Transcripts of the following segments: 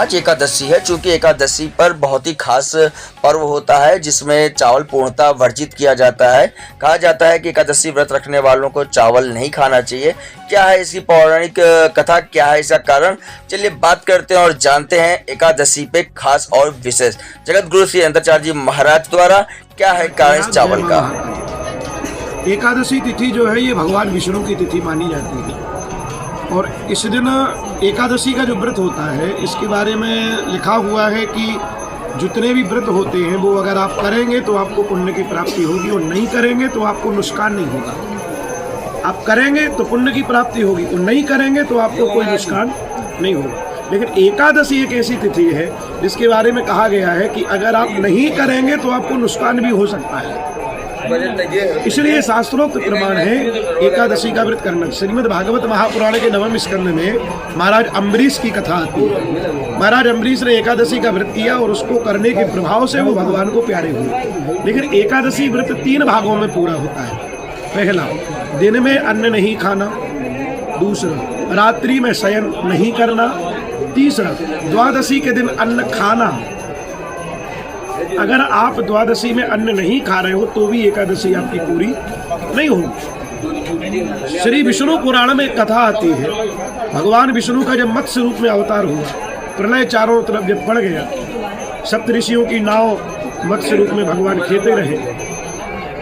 आज एकादशी है। चूंकि एकादशी पर बहुत ही खास पर्व होता है जिसमें चावल पूर्णतः वर्जित किया जाता है। कहा जाता है कि एकादशी व्रत रखने वालों को चावल नहीं खाना चाहिए। क्या है इसकी पौराणिक कथा, क्या है इसका कारण, चलिए बात करते हैं और जानते हैं एकादशी पे खास और विशेष। जगत गुरु श्री अनंताचार्य जी महाराज द्वारा क्या है कारण इस चावल का। एकादशी तिथि जो है ये भगवान विष्णु की तिथि मानी जाती है और इस दिन एकादशी का जो व्रत होता है इसके बारे में लिखा हुआ है कि जितने भी व्रत होते हैं वो अगर आप करेंगे तो आपको पुण्य की प्राप्ति होगी और नहीं करेंगे तो आपको नुकसान नहीं होगा। आप करेंगे तो पुण्य की प्राप्ति होगी और नहीं करेंगे तो आपको कोई नुकसान नहीं होगा। लेकिन एकादशी एक ऐसी तिथि है जिसके बारे में कहा गया है कि अगर आप नहीं करेंगे तो आपको नुकसान भी हो सकता है। इसलिए शास्त्रोक्त प्रमाण है एकादशी का व्रत करना। श्रीमद् भागवत महापुराण के 9वें स्कंद में महाराज अम्बरीश की कथा आती है। महाराज अम्बरीश ने एकादशी का व्रत किया और उसको करने के प्रभाव से वो भगवान को प्यारे हुए। लेकिन एकादशी व्रत 3 भागों में पूरा होता है। पहला, दिन में अन्न नहीं खाना। दूसरा, रात्रि में शयन नहीं करना। तीसरा, द्वादशी के दिन अन्न खाना। अगर आप द्वादशी में अन्न नहीं खा रहे हो तो भी एकादशी आपकी पूरी नहीं होगी। श्री विष्णु पुराण में कथा आती है, भगवान विष्णु का जब मत्स्य रूप में अवतार हुआ, प्रलय चारों तरफ जब पड़ गया, सप्तऋषियों की नाव मत्स्य रूप में भगवान खेते रहे,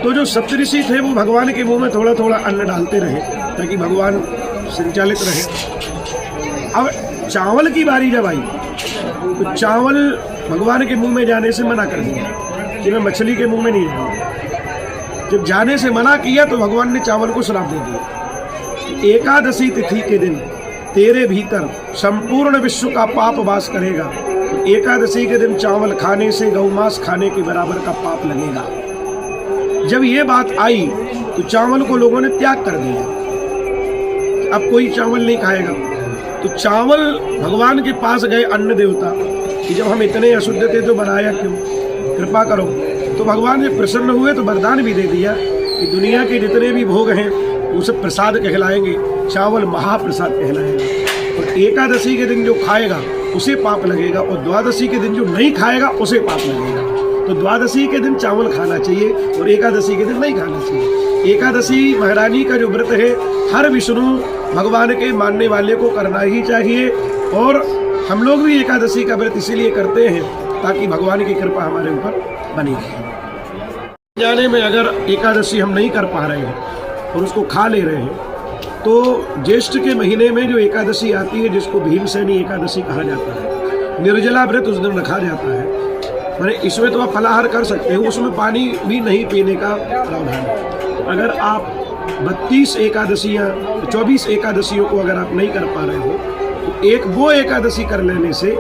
तो जो सप्तऋषि थे वो भगवान के मुंह में थोड़ा थोड़ा अन्न डालते रहे ताकि भगवान संचालित रहे। अब चावल की बारी जब आई तो चावल भगवान के मुंह में जाने से मना कर दिया कि मैं मछली के मुंह में नहीं जाऊंगा। जब जाने से मना किया तो भगवान ने चावल को श्राप दे दिया। एकादशी तिथि के दिन तेरे भीतर संपूर्ण विश्व का पाप वास करेगा। तो एकादशी के दिन चावल खाने से गौमांस खाने के बराबर का पाप लगेगा। जब ये बात आई तो चावल को लोगों ने त्याग कर दिया, अब कोई चावल नहीं खाएगा। तो चावल भगवान के पास गए अन्न देवता कि जब हम इतने अशुद्ध थे तो बनाया क्यों, कृपा करो। तो भगवान जब प्रसन्न हुए तो वरदान भी दे दिया कि दुनिया के जितने भी भोग हैं वो सब प्रसाद कहलाएंगे, चावल महाप्रसाद कहलाएंगे। और एकादशी के दिन जो खाएगा उसे पाप लगेगा और द्वादशी के दिन जो नहीं खाएगा उसे पाप लगेगा। तो द्वादशी के दिन चावल खाना चाहिए और एकादशी के दिन नहीं खाना चाहिए। एकादशी महारानी का जो व्रत है हर विष्णु भगवान के मानने वाले को करना ही चाहिए। और हम लोग भी एकादशी का व्रत इसीलिए करते हैं ताकि भगवान की कृपा हमारे ऊपर बनी रहे। जाने में अगर एकादशी हम नहीं कर पा रहे हैं और उसको खा ले रहे हैं तो ज्येष्ठ के महीने में जो एकादशी आती है जिसको भीमसेनी एकादशी कहा जाता है, निर्जला व्रत उस दिन रखा जाता है। मैंने इसमें तो आप फलाहार कर सकते हो, उसमें पानी भी नहीं पीने का प्रावधान है। अगर आप 32 एकादशियाँ 24 एकादशियों को अगर आप नहीं कर पा रहे हो तो एक वो एकादशी कर लेने से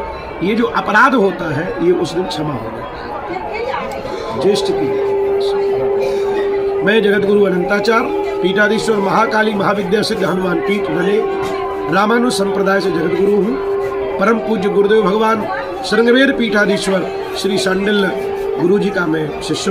ये जो अपराध होता है ये उस दिन क्षमा होगा। ज्येष्ठ की मैं जगत गुरु अनंताचार्य पीठाधीश्वर महाकाली महाविद्या सिद्ध हनुमान पीठ बने रामानुज संप्रदाय से जगत गुरु हूँ। परम पूज्य गुरुदेव भगवान श्रृंगवेद पीठाधीश्वर श्री सांडिल्य गुरु जी का मैं शिष्य